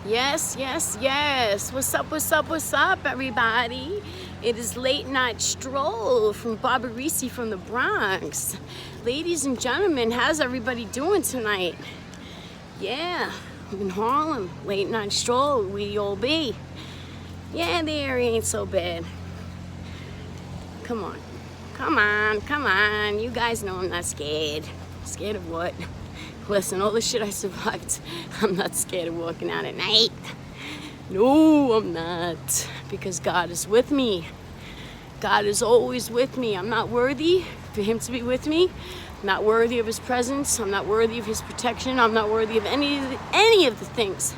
Yes, yes, yes. What's up, what's up, what's up, everybody? It is Late Night Stroll from Barbarisi from the Bronx. Ladies and gentlemen, how's everybody doing tonight? Yeah, I'm in Harlem. Late Night Stroll, we all be. Yeah, the area ain't so bad. Come on, come on, come on. You guys know I'm not scared. Scared of what? Listen, all the shit I survived, I'm not scared of walking out at night. No, I'm not. Because God is with me. God is always with me. I'm not worthy for Him to be with me. I'm not worthy of His presence. I'm not worthy of His protection. I'm not worthy of any of the things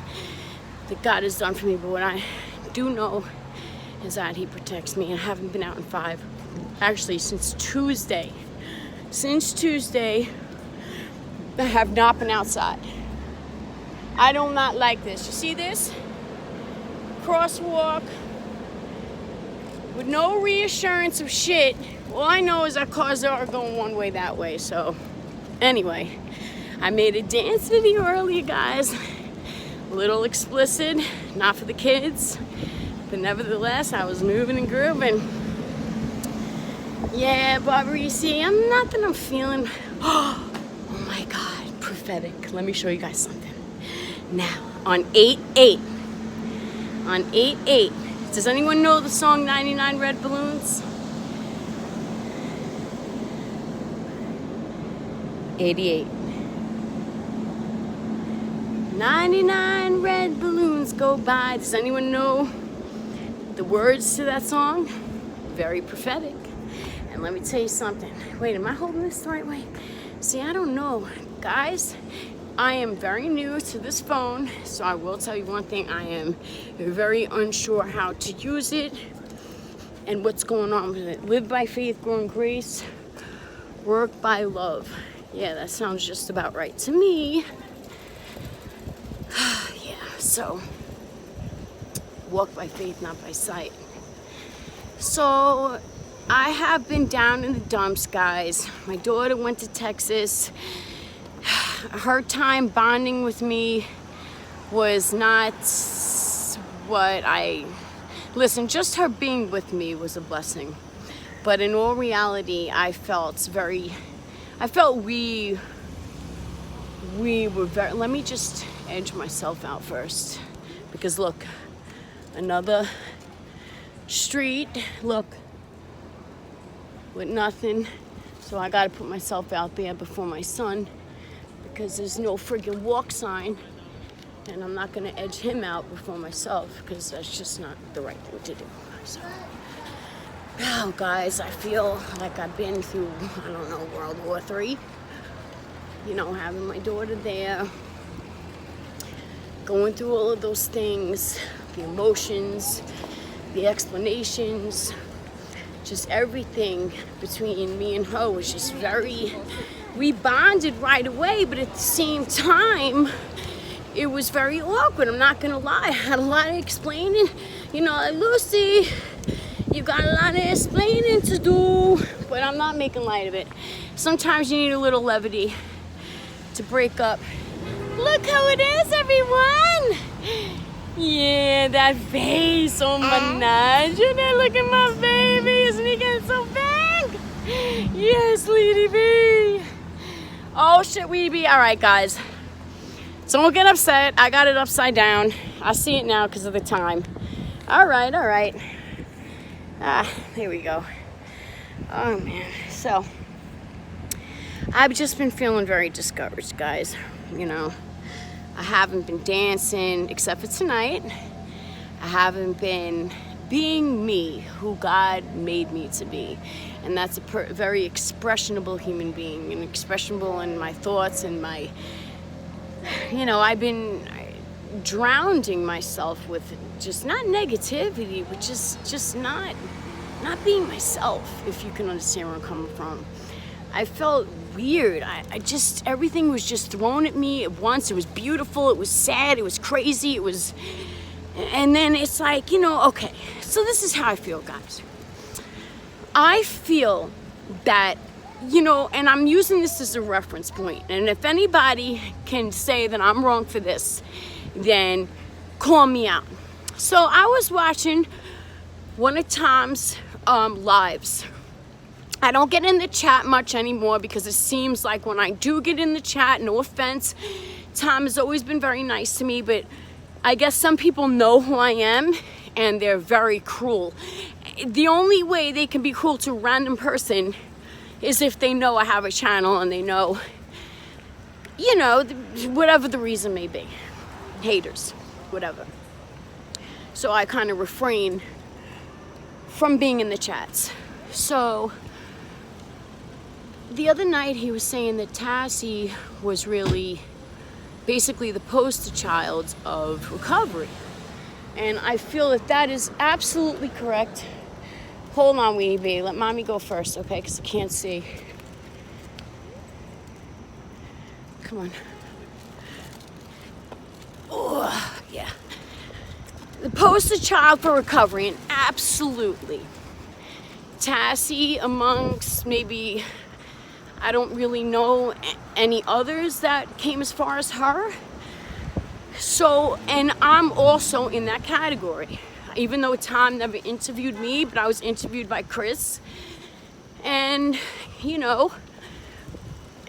that God has done for me. But what I do know is that He protects me. I haven't been out in since Tuesday. Since Tuesday, I have not been outside. I do not like this. You see this? Crosswalk with no reassurance of shit. All I know is that cars are going one way that way. So anyway, I made a dance video earlier, guys. A little explicit, not for the kids, but nevertheless, I was moving and grooving. Yeah, Barbarisi, I'm feeling. Oh my God, prophetic. Let me show you guys something. Now, on 8/8, does anyone know the song 99 Red Balloons? 88. 99 red balloons go by. Does anyone know the words to that song? Very prophetic. And let me tell you something. Wait, am I holding this the right way? See, I don't know. Guys, I am very new to this phone, so I will tell you one thing. I am very unsure how to use it and what's going on with it. Live by faith, grow in grace, work by love. Yeah, that sounds just about right to me. Yeah, so walk by faith, not by sight. So I have been down in the dumps, guys. My daughter went to Texas. Her time bonding with me was not what listen, just her being with me was a blessing. But in all reality, I felt we were very, let me just edge myself out first. Because look, another street, look, with nothing. So I gotta put myself out there before my son, because there's no friggin' walk sign, and I'm not gonna edge him out before myself, because that's just not the right thing to do. So, oh guys, I feel like I've been through, I don't know, World War III. You know, having my daughter there, going through all of those things, the emotions, the explanations, just everything between me and her was just we bonded right away, but at the same time, it was very awkward. I'm not gonna lie. I had a lot of explaining. You know, like, Lucy, you got a lot of explaining to do, but I'm not making light of it. Sometimes you need a little levity to break up. Look how it is, everyone. Yeah, that face, oh my gosh. Look at my baby, isn't he getting so big? Yes, Lady B. Oh shit, Weeby. All right, guys. Don't get upset. I got it upside down. I see it now because of the time. All right, all right. Here we go. Oh man. So, I've just been feeling very discouraged, guys. You know, I haven't been dancing except for tonight. I haven't been being me, who God made me to be. And that's a very expressionable human being, and expressionable in my thoughts and my, you know, I've been drowning myself with just not negativity, but just not being myself, if you can understand where I'm coming from. I felt weird. I just, everything was just thrown at me at once. It was beautiful, it was sad, it was crazy, it was, and then it's like, you know, okay, so this is how I feel, guys. I feel that, you know, and I'm using this as a reference point, and if anybody can say that I'm wrong for this, then call me out. So I was watching one of Tom's lives. I don't get in the chat much anymore because it seems like when I do get in the chat, no offense, Tom has always been very nice to me, but I guess some people know who I am and they're very cruel. The only way they can be cruel to a random person is if they know I have a channel and they know, you know, whatever the reason may be. Haters, whatever. So I kind of refrain from being in the chats. So the other night he was saying that Tassie was really basically the poster child of recovery. And I feel that that is absolutely correct. Hold on, Weenie Bee. Let mommy go first, okay? Because I can't see. Come on. Oh, yeah. The poster child for recovery, and absolutely. Tassie amongst maybe, I don't really know any others that came as far as her. So, and I'm also in that category. Even though Tom never interviewed me, but I was interviewed by Chris. And, you know,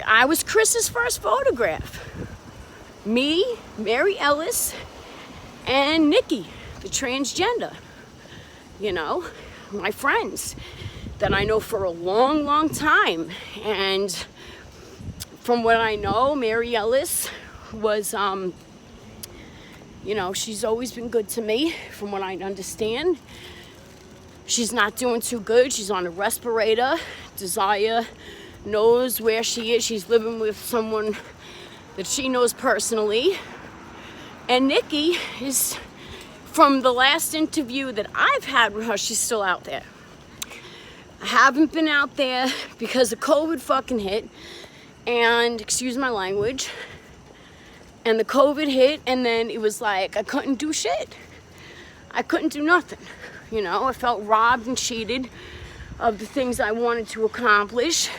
I was Chris's first photograph. Me, Mary Ellis, and Nikki, the transgender. You know, my friends that I know for a long, long time. And from what I know, Mary Ellis was, you know, she's always been good to me, from what I understand. She's not doing too good. She's on a respirator. Desire knows where she is. She's living with someone that she knows personally. And Nikki is, from the last interview that I've had with her, she's still out there. I haven't been out there because the COVID fucking hit. And, excuse my language, and the COVID hit, and then it was like I couldn't do shit. I couldn't do nothing. You know, I felt robbed and cheated of the things I wanted to accomplish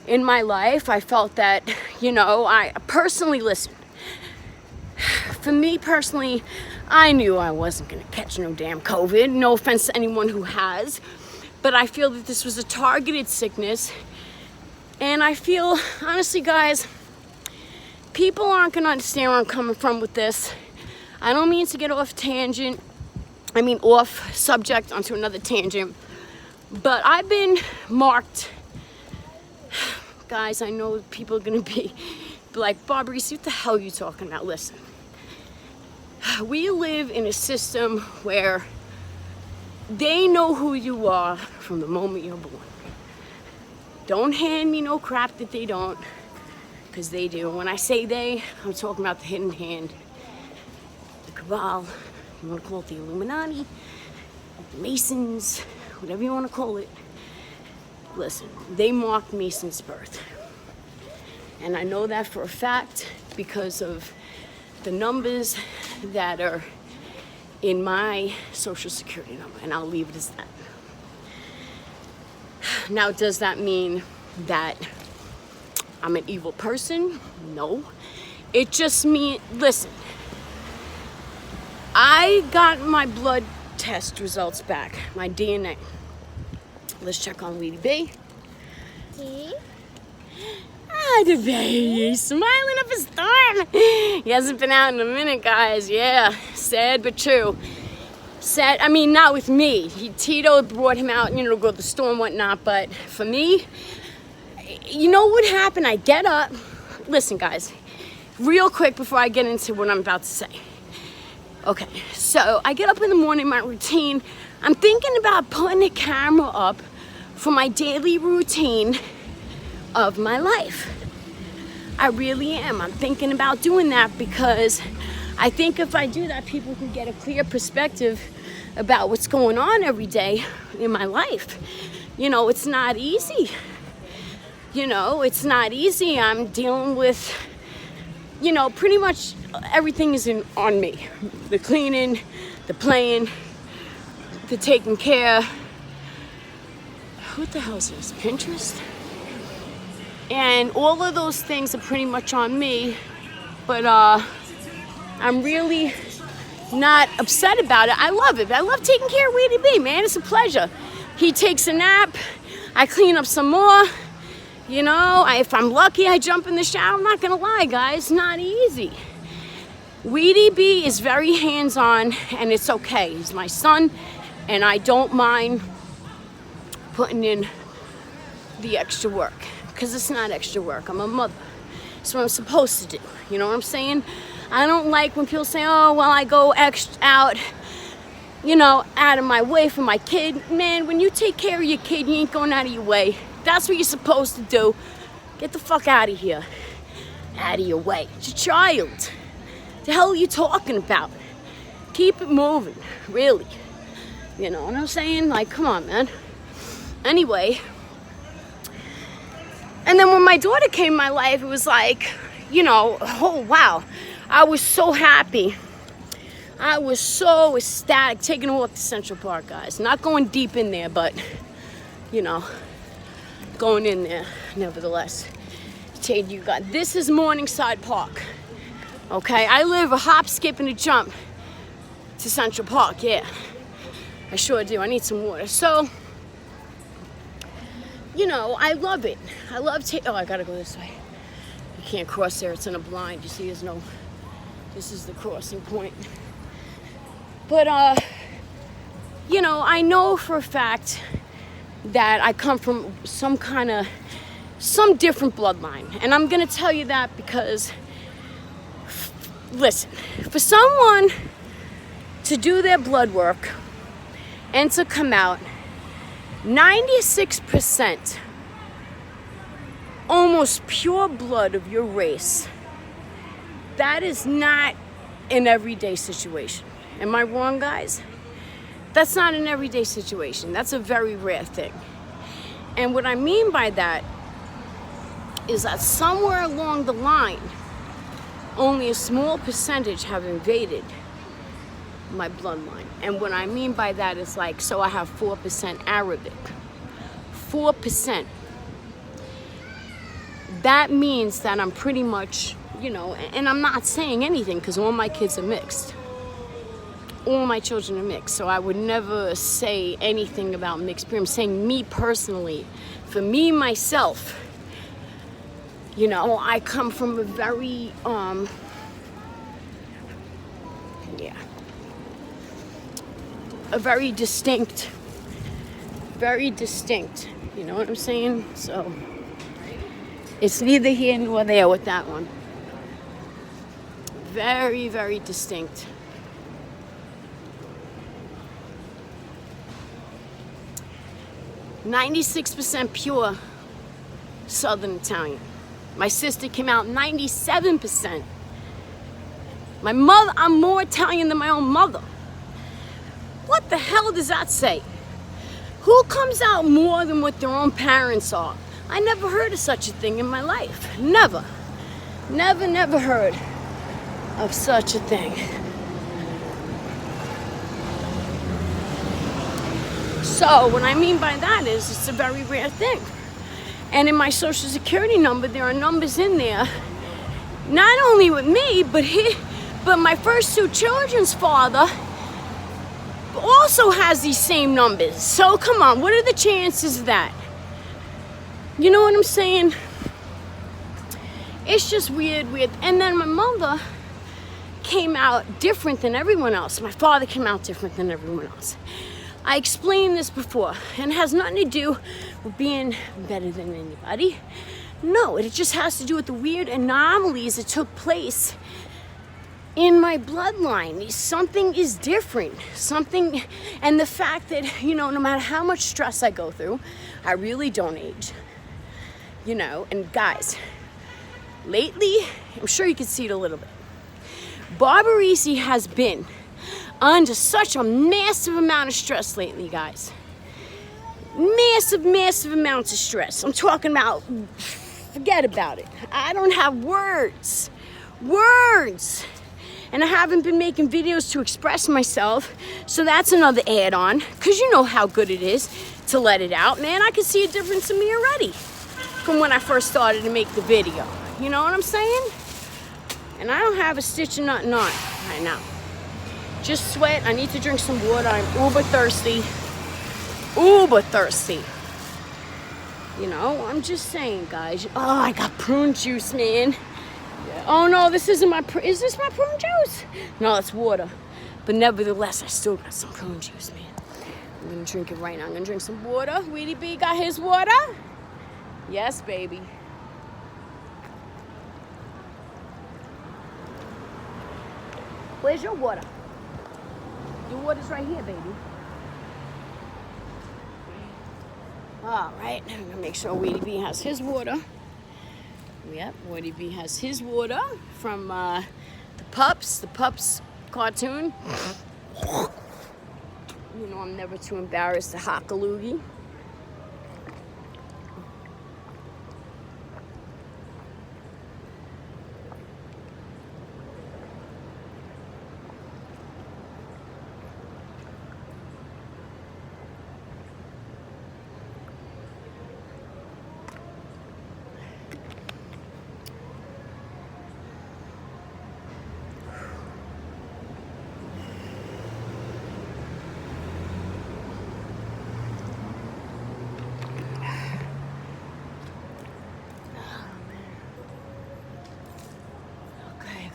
in my life. I felt that, you know, I personally, listen, for me personally, I knew I wasn't gonna catch no damn COVID. No offense to anyone who has, but I feel that this was a targeted sickness. And I feel, honestly, guys, people aren't gonna understand where I'm coming from with this. I don't mean to get off subject onto another tangent, but I've been marked. Guys, I know people are gonna be like, Barbara, what the hell are you talking about? Listen, we live in a system where they know who you are from the moment you're born. Don't hand me no crap that they don't, because they do. When I say they, I'm talking about the hidden hand, the cabal, you want to call it the Illuminati, the Masons, whatever you want to call it. Listen, they marked me since birth. And I know that for a fact because of the numbers that are in my social security number, and I'll leave it as that. Now, does that mean that I'm an evil person? No. It just means, listen, I got my blood test results back, my DNA. Let's check on Weedy B. Ah, the baby, smiling up a storm. He hasn't been out in a minute, guys. Yeah, sad but true. Sad, I mean, not with me. Tito brought him out, you know, to go to the store and whatnot, but for me, you know what happened? I get up, listen guys, real quick before I get into what I'm about to say. Okay, so I get up in the morning, my routine, I'm thinking about putting a camera up for my daily routine of my life. I really am. I'm thinking about doing that because I think if I do that, people can get a clear perspective about what's going on every day in my life. You know, it's not easy. You know, it's not easy. I'm dealing with, you know, pretty much everything is on me. The cleaning, the playing, the taking care. What the hell is this? Pinterest? And all of those things are pretty much on me. But I'm really not upset about it. I love it. I love taking care of Weedy B, man. It's a pleasure. He takes a nap. I clean up some more. You know, if I'm lucky, I jump in the shower. I'm not gonna lie, guys, not easy. Weedy B is very hands-on, and it's okay. He's my son, and I don't mind putting in the extra work, because it's not extra work. I'm a mother. It's what I'm supposed to do. You know what I'm saying? I don't like when people say, oh, well, I go out, you know, out of my way for my kid. Man, when you take care of your kid, you ain't going out of your way. That's what you're supposed to do. Get the fuck out of here. Out of your way. It's your child. The hell are you talking about? Keep it moving, really. You know what I'm saying? Like, come on, man. Anyway, and then when my daughter came in my life, it was like, you know, oh, wow. I was so happy. I was so ecstatic taking a walk to Central Park, guys. Not going deep in there, but, you know, going in there, nevertheless. You got, this is Morningside Park, okay? I live a hop, skip, and a jump to Central Park, yeah. I sure do. I need some water. So, you know, I love it. I love oh, I gotta go this way. You can't cross there. It's in a blind. You see, there's no, this is the crossing point. But, you know, I know for a fact that I come from some different bloodline. And I'm gonna tell you that because, listen, for someone to do their blood work and to come out 96% almost pure blood of your race, that is not an everyday situation. Am I wrong, guys? That's not an everyday situation. That's a very rare thing. And what I mean by that is that somewhere along the line, only a small percentage have invaded my bloodline. And what I mean by that is like, so I have 4% Arabic. 4%. That means that I'm pretty much, you know, and I'm not saying anything because all my kids are mixed. All my children are mixed, so I would never say anything about mixed breed. I'm saying me personally, for me, myself, you know, I come from a very, a very distinct, you know what I'm saying? So, it's neither here nor there with that one. Very, very distinct. %, pure Southern Italian. My sister came out 97%. My mother, I'm more Italian than my own mother. What the hell does that say? Who comes out more than what their own parents are? I never heard of such a thing in my life. Never. Never heard of such a thing. So what I mean by that is it's a very rare thing. And in my social security number, there are numbers in there, not only with me, but my first two children's father also has these same numbers. So come on, what are the chances of that? You know what I'm saying? It's just weird. And then my mother came out different than everyone else. My father came out different than everyone else. I explained this before, and it has nothing to do with being better than anybody. No, it just has to do with the weird anomalies that took place in my bloodline. Something is different. Something, and the fact that, you know, no matter how much stress I go through, I really don't age. You know, and guys, lately, I'm sure you can see it a little bit. Barbarisi has been under such a massive amount of stress lately, guys. Massive amounts of stress. I'm talking about, forget about it. I don't have words. And I haven't been making videos to express myself, so that's another add-on, because you know how good it is to let it out. Man, I can see a difference in me already from when I first started to make the video. You know what I'm saying? And I don't have a stitch of nothing on right now. just sweat. I need to drink some water. I'm uber thirsty. Uber thirsty. You know, I'm just saying, guys. Oh, I got prune juice, man. Oh no, this isn't my, is this my prune juice? No, it's water. But nevertheless, I still got some prune juice, man. I'm gonna drink it right now. I'm gonna drink some water. Weedy B got his water? Yes, baby. Where's your water? Your water's right here, baby. All right, I'm gonna make sure Weedy B has his water. Yep, Weedy B has his water from the Pups cartoon. You know, I'm never too embarrassed to hock a loogie.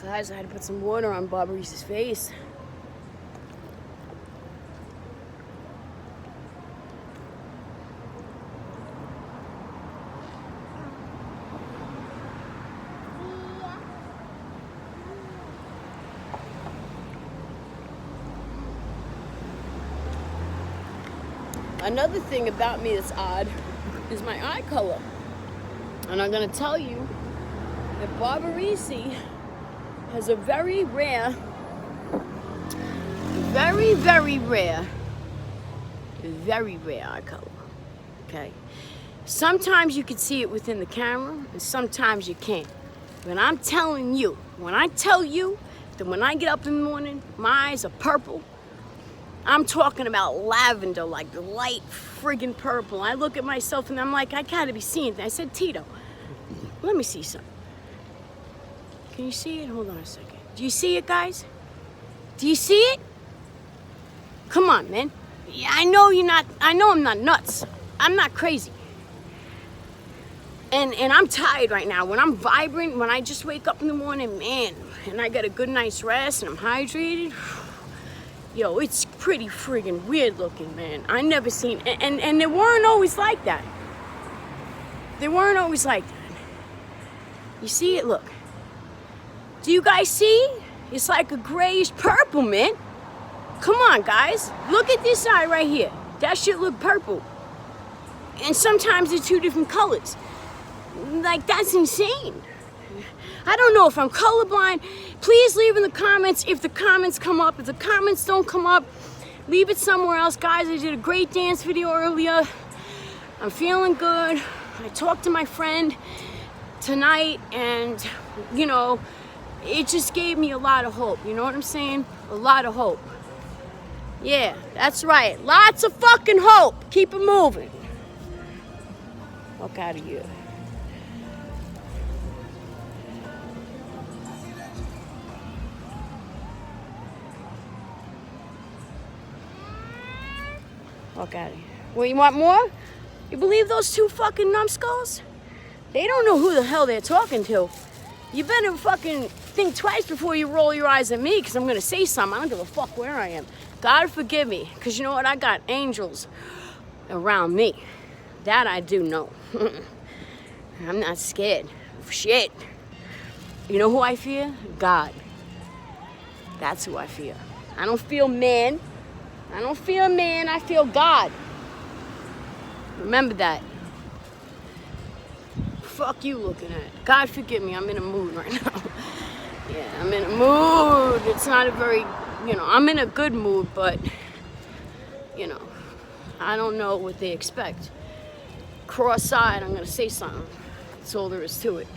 Guys, I had to put some water on Bob Reese's face. Another thing about me that's odd is my eye color. And I'm gonna tell you that Bob Reese has a very rare eye color, okay? Sometimes you can see it within the camera, and sometimes you can't. But I'm telling you, when I tell you that when I get up in the morning, my eyes are purple, I'm talking about lavender, like light friggin' purple. I look at myself and I'm like, I gotta be seeing things. I said, Tito, let me see something. Can you see it? Hold on a second. Do you see it, guys? Do you see it? Come on, man. Yeah, I know I'm not nuts. I'm not crazy. And I'm tired right now. When I'm vibrant, when I just wake up in the morning, man, and I get a good night's rest and I'm hydrated, yo, it's pretty friggin' weird looking, man. I never seen, and they weren't always like that. They weren't always like that. You see it? Look. Do you guys see? It's like a grayish purple, man. Come on, guys. Look at this eye right here. That shit look purple. And sometimes they're two different colors. Like, that's insane. I don't know if I'm colorblind. Please leave in the comments if the comments come up. If the comments don't come up, leave it somewhere else. Guys, I did a great dance video earlier. I'm feeling good. I talked to my friend tonight, and, you know, it just gave me a lot of hope. You know what I'm saying? A lot of hope. Yeah, that's right. Lots of fucking hope. Keep it moving. Fuck out of here. Fuck out of here. Well, you want more? You believe those two fucking numbskulls? They don't know who the hell they're talking to. You better fucking think twice before you roll your eyes at me, because I'm going to say something. I don't give a fuck where I am. God forgive me, because you know what? I got angels around me. That I do know. I'm not scared of shit. You know who I fear? God. That's who I fear. I don't feel man. I don't feel man. I feel God. Remember that. Fuck you looking at. God forgive me, I'm in a mood right now. Yeah, I'm in a mood. It's not a very, you know, I'm in a good mood, but, you know, I don't know what they expect. Cross-eyed, I'm gonna say something. That's all there is to it.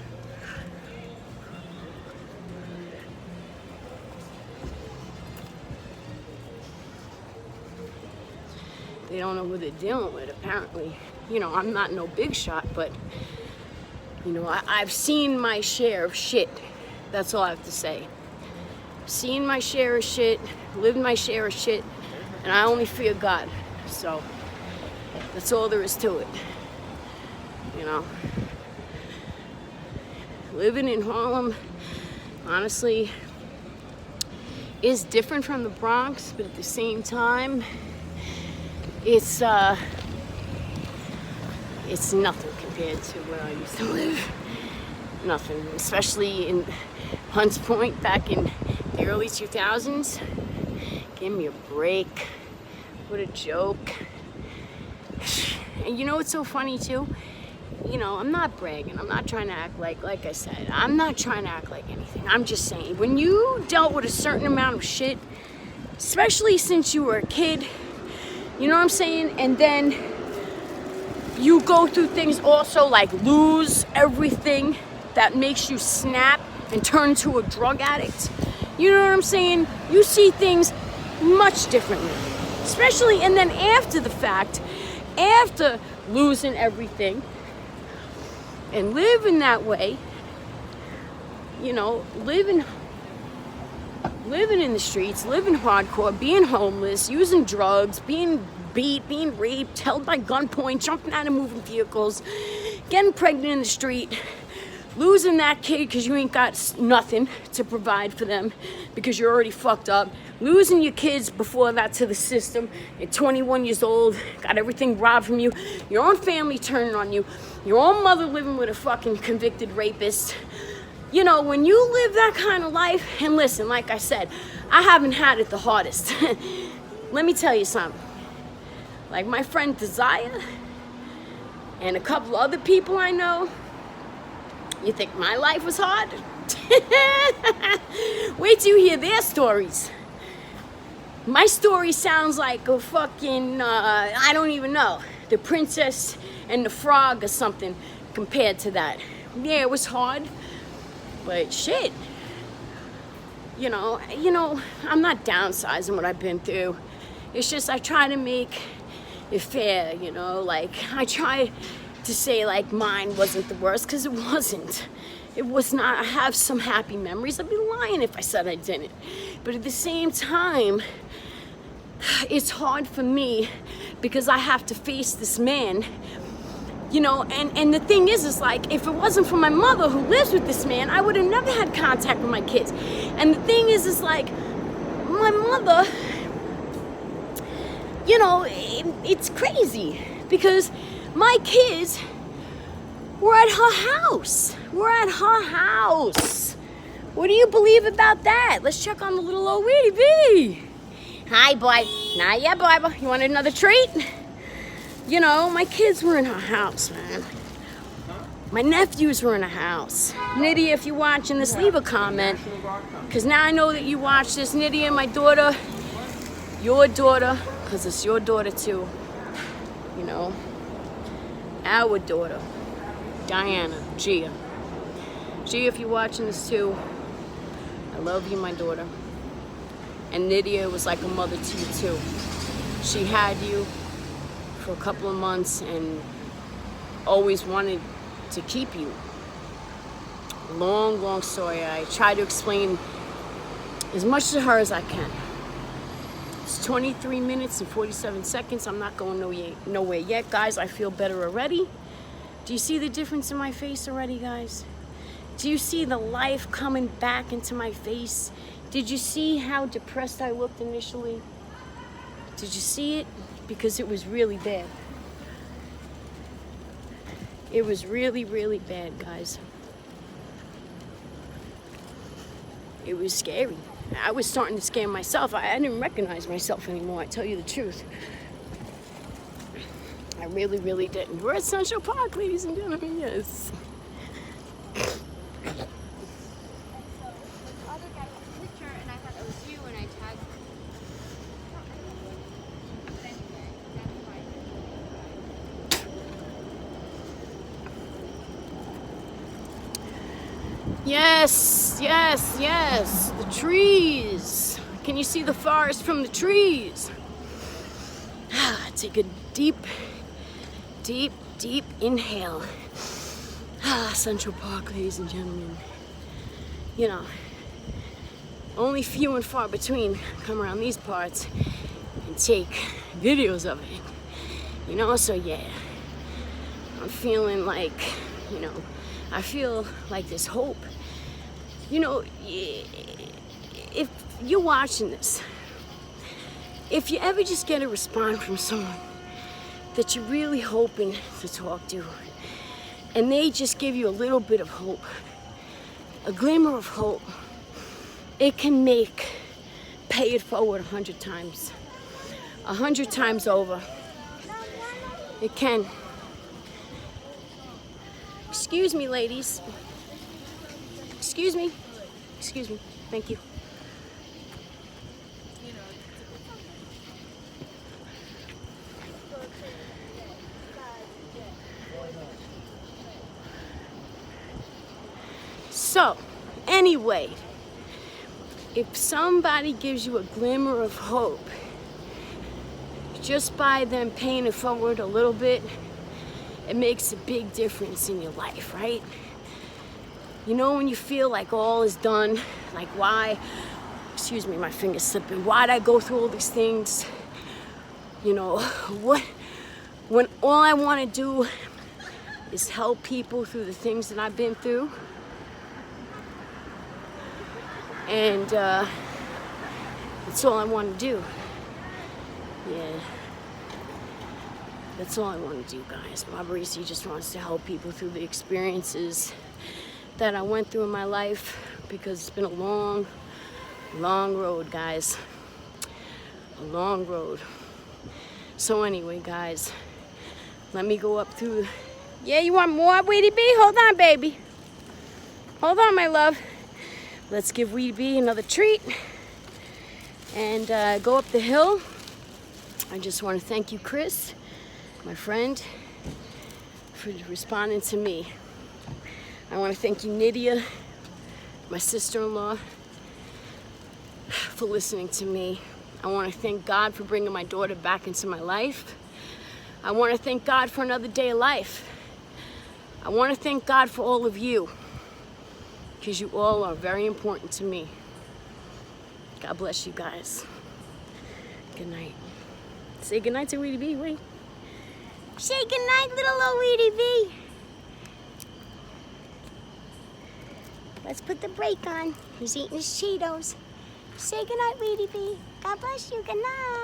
They don't know who they're dealing with, apparently. You know, I'm not no big shot, but, you know, I've seen my share of shit. That's all I have to say. seen my share of shit, lived my share of shit, and I only fear God. So that's all there is to it. You know, living in Harlem, honestly, is different from the Bronx, but at the same time, it's nothing compared to where I used to live. Nothing, especially in Hunts Point back in the early 2000s. Give me a break. What a joke. And you know what's so funny too? You know, I'm not bragging. I'm not trying to act like I said, I'm not trying to act like anything. I'm just saying, when you dealt with a certain amount of shit, especially since you were a kid, you know what I'm saying? And then you go through things also like lose everything that makes you snap and turn into a drug addict. You know what I'm saying? You see things much differently. Especially, and then after the fact, after losing everything and living that way, you know, living in the streets, living hardcore, being homeless, using drugs, being beat, being raped, held by gunpoint, jumping out of moving vehicles, getting pregnant in the street, losing that kid because you ain't got nothing to provide for them because you're already fucked up, losing your kids before that to the system at 21 years old, got everything robbed from you, your own family turning on you, your own mother living with a fucking convicted rapist. You know, when you live that kind of life, and listen, like I said, I haven't had it the hardest. Let me tell you something. Like my friend Desire and a couple other people I know, you think my life was hard? Wait till you hear their stories. My story sounds like a fucking, I don't even know, The Princess and the Frog or something compared to that. Yeah, it was hard, but shit. You know, I'm not downsizing what I've been through. It's just I try to make it fair, you know, like I try to say like mine wasn't the worst, because it wasn't. It was not. I have some happy memories. I'd be lying if I said I didn't. But at the same time, it's hard for me because I have to face this man, you know, and the thing is like, if it wasn't for my mother who lives with this man, I would have never had contact with my kids. And the thing is like, my mother, you know, it's crazy because my kids were at her house. We're at her house. What do you believe about that? Let's check on the little old weedy bee. Hi, boy. Not yet, boy. You want another treat? You know, my kids were in her house, man. My nephews were in her house. Nydia, if you're watching this, leave a comment. Because now I know that you watch this. Nydia, my daughter, your daughter, because it's your daughter too. You know, our daughter, Diana, Gia. Gia, if you're watching this too, I love you, my daughter. And Nydia was like a mother to you too. She had you for a couple of months and always wanted to keep you. Long, long story. I try to explain as much to her as I can. It's 23 minutes and 47 seconds. I'm not going nowhere yet, guys. I feel better already. Do you see the difference in my face already, guys? Do you see the life coming back into my face? Did you see how depressed I looked initially? Did you see it? Because it was really bad. It was really, really bad, guys. It was scary. I was starting to scare myself. I didn't recognize myself anymore, I tell you the truth. I really, really didn't. We're at Central Park, ladies and gentlemen, yes. Yes, yes, yes, the trees. Can you see the forest from the trees? Take a deep, deep, deep inhale. Central Park, ladies and gentlemen. You know, only few and far between come around these parts and take videos of it. You know, so yeah, I'm feeling like, you know, I feel like there's hope. You know, if you're watching this, if you ever just get a response from someone that you're really hoping to talk to, and they just give you a little bit of hope, a glimmer of hope, it can pay it forward 100 times. 100 times over. It can. Excuse me, ladies. Excuse me. Excuse me. Thank you. So, anyway, if somebody gives you a glimmer of hope, just by them paying it forward a little bit, it makes a big difference in your life, right? You know, when you feel like all is done, like why, excuse me, my finger's slipping, why'd I go through all these things? You know, when all I want to do is help people through the things that I've been through. And that's all I want to do. Yeah. That's all I want to do, guys. Marbarisi just wants to help people through the experiences that I went through in my life, because it's been a long, long road, guys. A long road. So anyway, guys, let me go up through. Yeah, you want more, Weedy B? Hold on, baby. Hold on, my love. Let's give Weedy B another treat and go up the hill. I just want to thank you, Chris, my friend, for responding to me. I want to thank you, Nydia, my sister-in-law, for listening to me. I want to thank God for bringing my daughter back into my life. I want to thank God for another day of life. I want to thank God for all of you, because you all are very important to me. God bless you guys. Good night. Say good night to Weedy B, wait. Say good night, little old Weedy B. Let's put the brake on. He's eating his Cheetos. Say good night, Weedy B. God bless you. Good night.